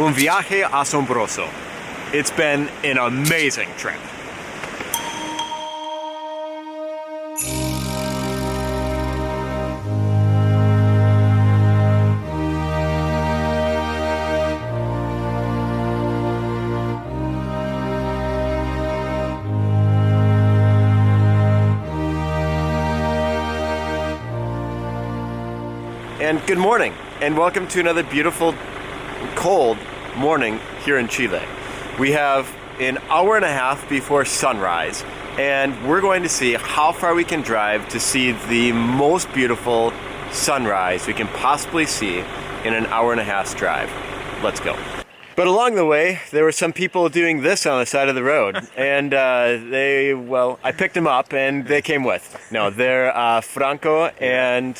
Un viaje asombroso. It's been an amazing trip. And good morning, and welcome to another beautiful, cold morning here in Chile. We have an hour and a half before sunrise, and we're going to see how far we can drive to see the most beautiful sunrise we can possibly see in an hour and a half's drive. Let's go. But along the way, there were some people doing this on the side of the road, and I picked them up, and they came with. No, they're Franco and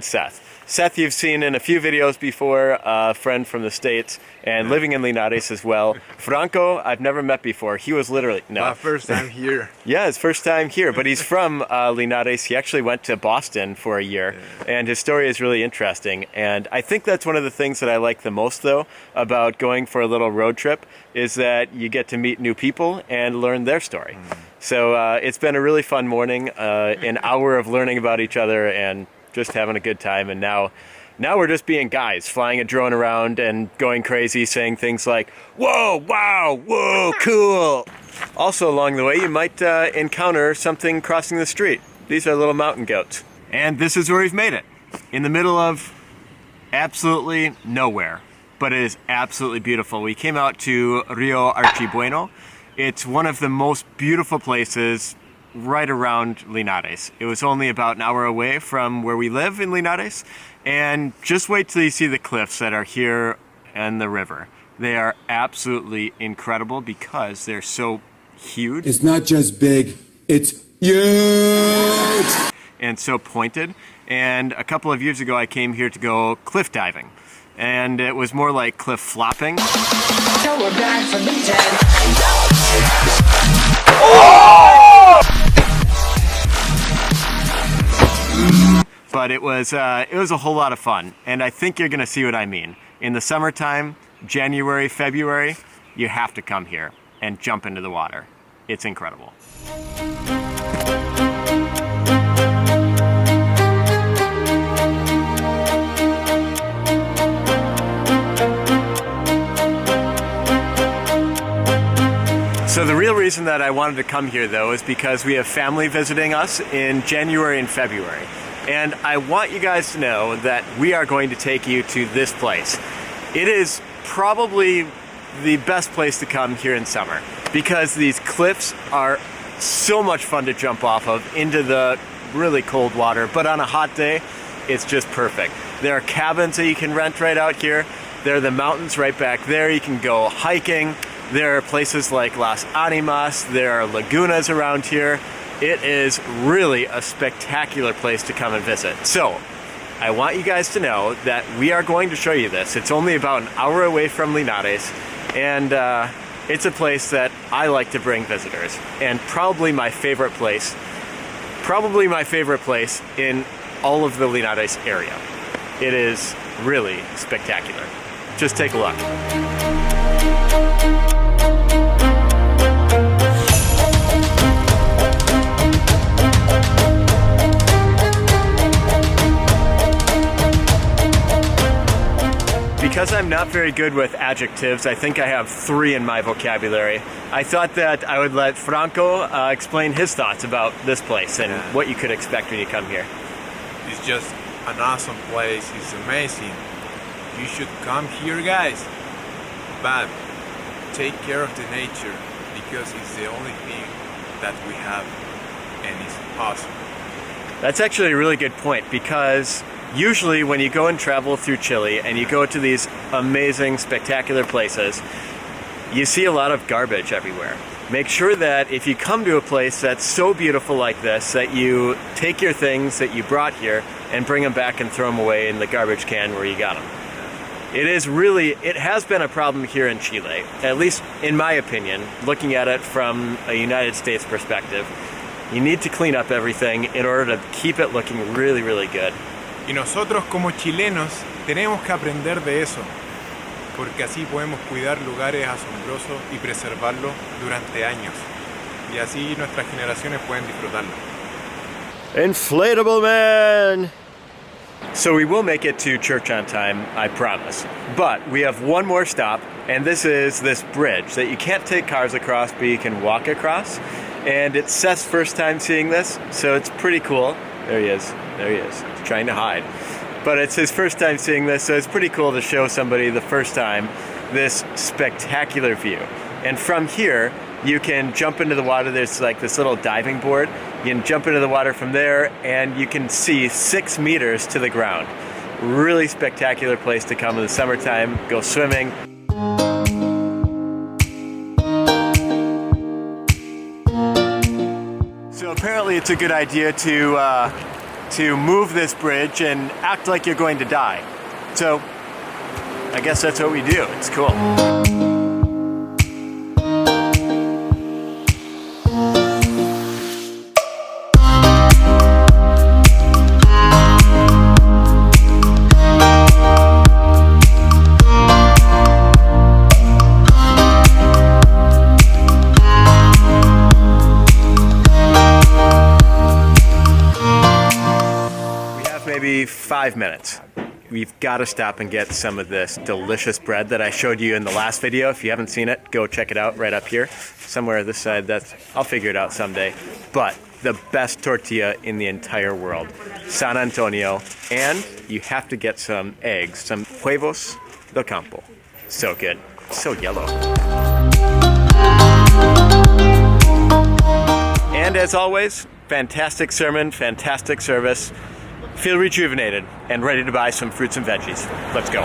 Seth. Seth, you've seen in a few videos before, a friend from the States, and living in Linares as well. Franco, I've never met before. He was literally, My first time here. Yeah, his first time here, but he's from Linares. He actually went to Boston for a year, and his story is really interesting. And I think that's one of the things that I like the most, though, about going for a little road trip, is that you get to meet new people and learn their story. So it's been a really fun morning, an hour of learning about each other and just having a good time. And now we're just being guys, flying a drone around and going crazy, saying things like, whoa, wow, whoa, cool. Also along the way, you might encounter something crossing the street. These are little mountain goats. And this is where we've made it, in the middle of absolutely nowhere, but it is absolutely beautiful. We came out to Rio ACHIBUENO. It's one of the most beautiful places right around Linares. It was only about an hour away from where we live in Linares, and just wait till you see the cliffs that are here and the river. They are absolutely incredible because they're so huge. It's not just big, it's huge! And so pointed. And a couple of years ago I came here to go cliff diving, and it was more like cliff flopping. So we're back from the dead. But it was a whole lot of fun, and I think you're gonna see what I mean. In the summertime, January, February, you have to come here and jump into the water. It's incredible. So the real reason that I wanted to come here, though, is because we have family visiting us in January and February. And I want you guys to know that we are going to take you to this place. It is probably the best place to come here in summer because these cliffs are so much fun to jump off of into the really cold water, but on a hot day, it's just perfect. There are cabins that you can rent right out here. There are the mountains right back there. You can go hiking. There are places like Las Animas. There are lagunas around here. It is really a spectacular place to come and visit. So, I want you guys to know that we are going to show you this. It's only about an hour away from Linares, and it's a place that I like to bring visitors, and probably my favorite place in all of the Linares area. It is really spectacular. Just take a look. Because I'm not very good with adjectives, I think I have 3 in my vocabulary. I thought that I would let Franco explain his thoughts about this place and what you could expect when you come here. It's just an awesome place. It's amazing. You should come here, guys. But take care of the nature because it's the only thing that we have and it's awesome. That's actually a really good point because usually when you go and travel through Chile and you go to these amazing, spectacular places, you see a lot of garbage everywhere. Make sure that if you come to a place that's so beautiful like this, that you take your things that you brought here and bring them back and throw them away in the garbage can where you got them. It has been a problem here in Chile, at least in my opinion, looking at it from a United States perspective. You need to clean up everything in order to keep it looking really, really good. Y nosotros como chilenos tenemos que aprender de eso. porque así podemos cuidar lugares asombrosos y preservarlos durante años, y así nuestras generaciones pueden disfrutarlo. Inflatable Man! So we will make it to church on time, I promise. But we have one more stop, and this is this bridge that you can't take cars across, but you can walk across. And it's Seth's first time seeing this, so it's pretty cool. There he is. There he is. He's trying to hide. But it's his first time seeing this, so it's pretty cool to show somebody the first time this spectacular view. And from here, you can jump into the water. There's like this little diving board. You can jump into the water from there, and you can see 6 meters to the ground. Really spectacular place to come in the summertime, go swimming. So apparently it's a good idea to move this bridge and act like you're going to die. So I guess that's what we do. It's cool. Maybe 5 minutes. We've got to stop and get some of this delicious bread that I showed you in the last video. If you haven't seen it, go check it out right up here. Somewhere this side, I'll figure it out someday. But the best tortilla in the entire world. San Antonio. And you have to get some eggs, some huevos del campo. So good. So yellow. And as always, fantastic sermon, fantastic service. Feel rejuvenated and ready to buy some fruits and veggies. Let's go.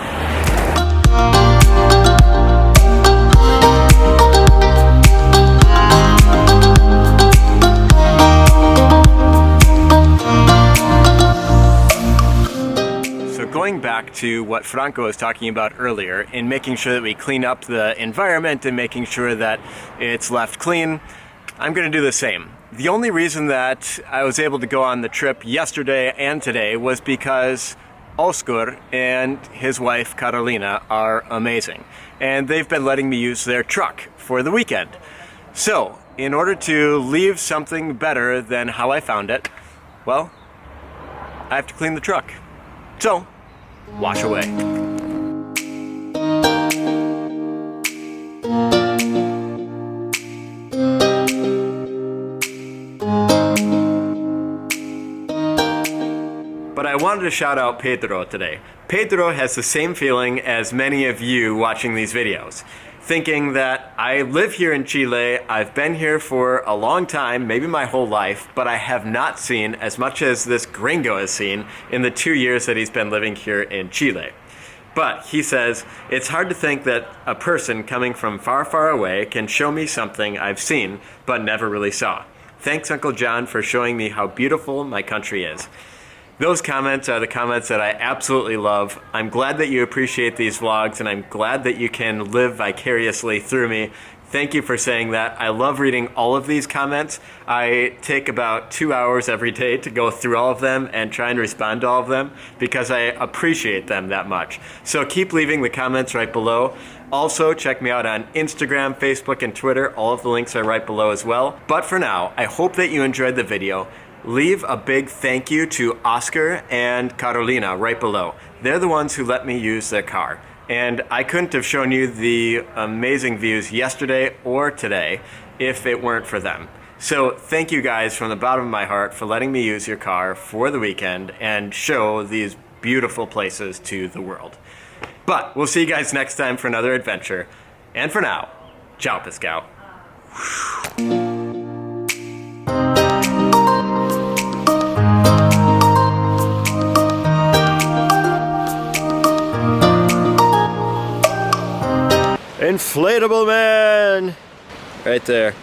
So going back to what Franco was talking about earlier, in making sure that we clean up the environment and making sure that it's left clean, I'm going to do the same. The only reason that I was able to go on the trip yesterday and today was because Oscar and his wife Carolina are amazing. And they've been letting me use their truck for the weekend. So, in order to leave something better than how I found it, well, I have to clean the truck. So, wash away. But I wanted to shout out Pedro today. Pedro has the same feeling as many of you watching these videos, thinking that I live here in Chile, I've been here for a long time, maybe my whole life, but I have not seen as much as this gringo has seen in the 2 years that he's been living here in Chile. But he says, it's hard to think that a person coming from far, far away can show me something I've seen but never really saw. Thanks, Uncle John, for showing me how beautiful my country is. Those comments are the comments that I absolutely love. I'm glad that you appreciate these vlogs, and I'm glad that you can live vicariously through me. Thank you for saying that. I love reading all of these comments. I take about 2 hours every day to go through all of them and try and respond to all of them because I appreciate them that much. So keep leaving the comments right below. Also, check me out on Instagram, Facebook, and Twitter. All of the links are right below as well. But for now, I hope that you enjoyed the video. Leave a big thank you to Oscar and Carolina right below. They're the ones who let me use their car. And I couldn't have shown you the amazing views yesterday or today if it weren't for them. So thank you guys from the bottom of my heart for letting me use your car for the weekend and show these beautiful places to the world. But we'll see you guys next time for another adventure. And for now, ciao pescado. Inflatable Man! Right there.